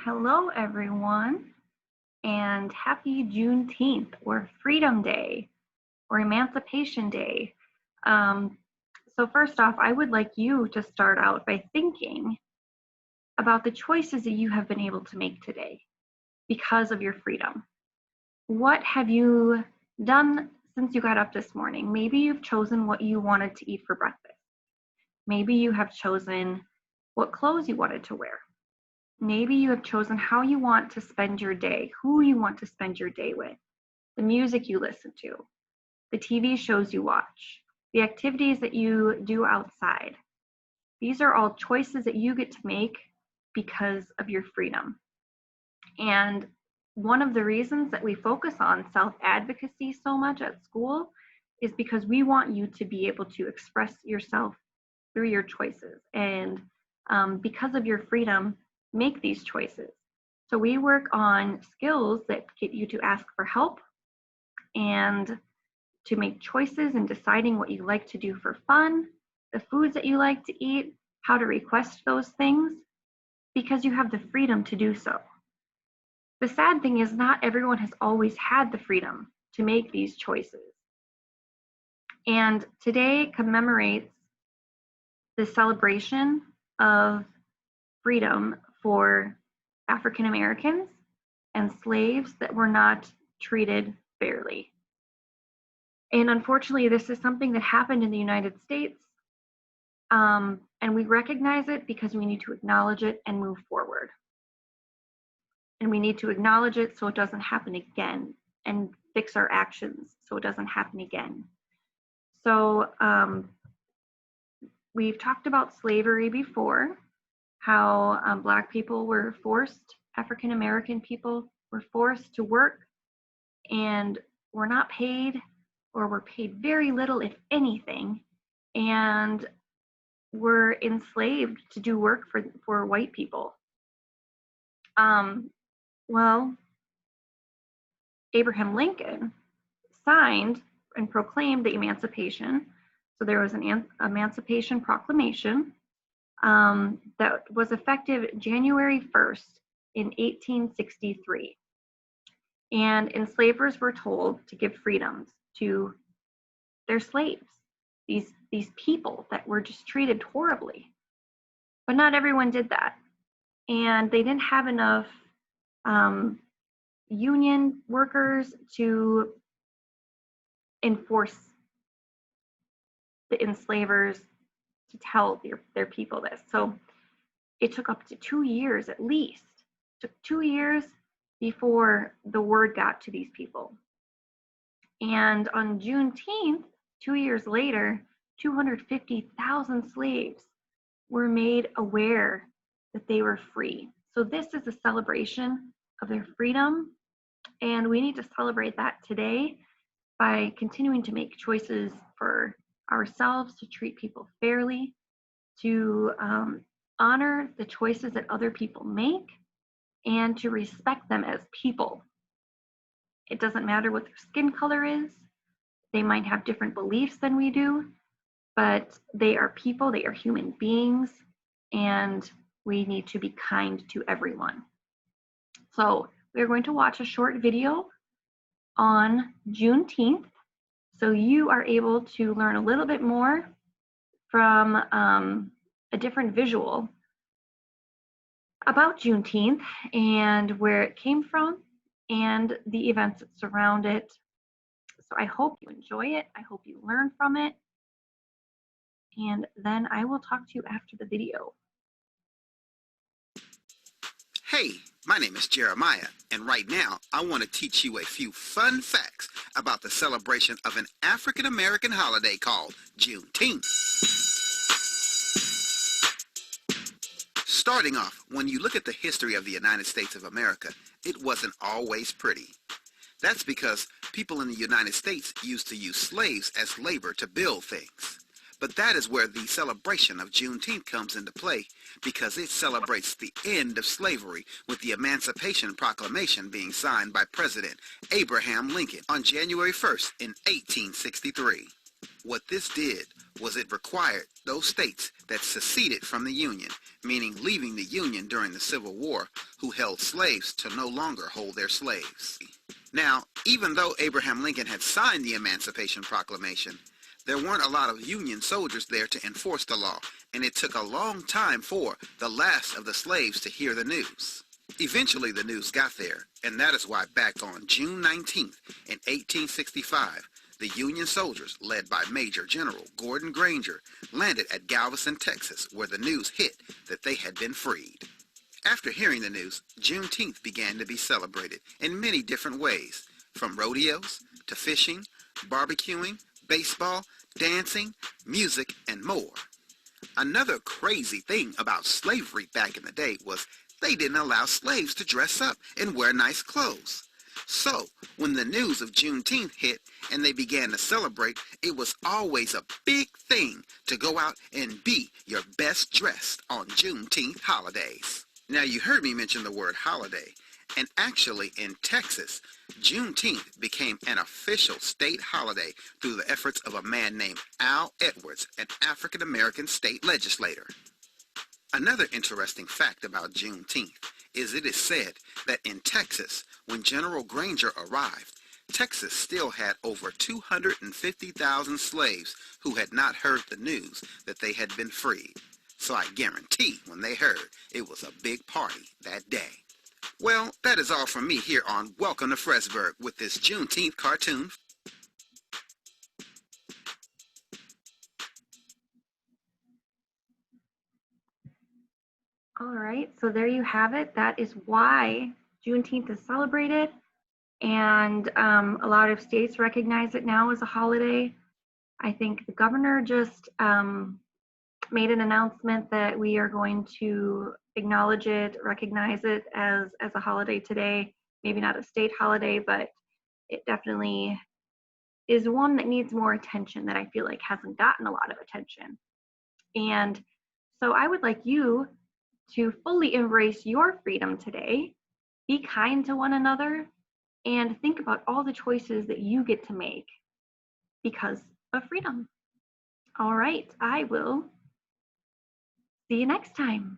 Hello, everyone, and happy Juneteenth or Freedom Day or Emancipation Day. Um, so, first off, I would like you to start out by thinking about the choices that you have been able to make today because of your freedom. What have you done since you got up this morning? Maybe you've chosen what you wanted to eat for breakfast. Maybe you have chosen what clothes you wanted to wear. Maybe you have chosen how you want to spend your day, who you want to spend your day with, the music you listen to, the TV shows you watch, the activities that you do outside. These are all choices that you get to make because of your freedom. And one of the reasons that we focus on self-advocacy so much at school is because we want you to be able to express yourself through your choices. And because of your freedom, make these choices. So we work on skills that get you to ask for help and to make choices and deciding what you like to do for fun, the foods that you like to eat, how to request those things, because you have the freedom to do so. The sad thing is not everyone has always had the freedom to make these choices. And today commemorates the celebration of freedom for African Americans and slaves that were not treated fairly. And unfortunately, this is something that happened in the United States, and we recognize it because we need to acknowledge it and move forward. And we need to acknowledge it so it doesn't happen again and fix our actions so it doesn't happen again. So we've talked about slavery before, how Black people were forced, African American people were forced to work and were not paid or were paid very little, if anything, and were enslaved to do work for white people. Well, Abraham Lincoln signed and proclaimed the Emancipation. So there was an Emancipation Proclamation that was effective January 1st in 1863. And enslavers were told to give freedoms to their slaves, these people that were just treated horribly. But not everyone did that. And they didn't have enough union workers to enforce the enslavers to tell their people this. So it took up to 2 years at least. It took 2 years before the word got to these people. And on Juneteenth, 2 years later, 250,000 slaves were made aware that they were free. So this is a celebration of their freedom, and we need to celebrate that today by continuing to make choices for ourselves, to treat people fairly, to honor the choices that other people make, and to respect them as people. It doesn't matter what their skin color is. They might have different beliefs than we do, but they are people, they are human beings, and we need to be kind to everyone. So we're going to watch a short video on Juneteenth, so you are able to learn a little bit more from a different visual about Juneteenth and where it came from and the events that surround it. So I hope you enjoy it. I hope you learn from it. And then I will talk to you after the video. Hey, my name is Jeremiah, and right now I want to teach you a few fun facts about the celebration of an African American holiday called Juneteenth. Starting off, when you look at the history of the United States of America, it wasn't always pretty. That's because people in the United States used to use slaves as labor to build things. But that is where the celebration of Juneteenth comes into play, because it celebrates the end of slavery with the Emancipation Proclamation being signed by President Abraham Lincoln on January 1st in 1863. What this did was it required those states that seceded from the Union, meaning leaving the Union during the Civil War, who held slaves to no longer hold their slaves. Now, even though Abraham Lincoln had signed the Emancipation Proclamation, there weren't a lot of Union soldiers there to enforce the law, and it took a long time for the last of the slaves to hear the news. Eventually the news got there, and that is why back on June 19th in 1865, the Union soldiers, led by Major General Gordon Granger, landed at Galveston, Texas, where the news hit that they had been freed. After hearing the news, Juneteenth began to be celebrated in many different ways, from rodeos to fishing, barbecuing, baseball, dancing, music, and more. Another crazy thing about slavery back in the day was they didn't allow slaves to dress up and wear nice clothes. So, when the news of Juneteenth hit and they began to celebrate, it was always a big thing to go out and be your best dressed on Juneteenth holidays. Now, you heard me mention the word holiday, and actually in Texas, Juneteenth became an official state holiday through the efforts of a man named Al Edwards, an African-American state legislator. Another interesting fact about Juneteenth is it is said that in Texas, when General Granger arrived, Texas still had over 250,000 slaves who had not heard the news that they had been freed. So I guarantee when they heard, it was a big party that day. Well, that is all from me here on Welcome to Fresburg with this Juneteenth cartoon. All right, so there you have it. That is why Juneteenth is celebrated, and a lot of states recognize it now as a holiday. I think the governor just made an announcement that we are going to acknowledge it, recognize it as a holiday today. Maybe not a state holiday, but it definitely is one that needs more attention that I feel like hasn't gotten a lot of attention. And so I would like you to fully embrace your freedom today, be kind to one another, and think about all the choices that you get to make because of freedom. All right, I will see you next time.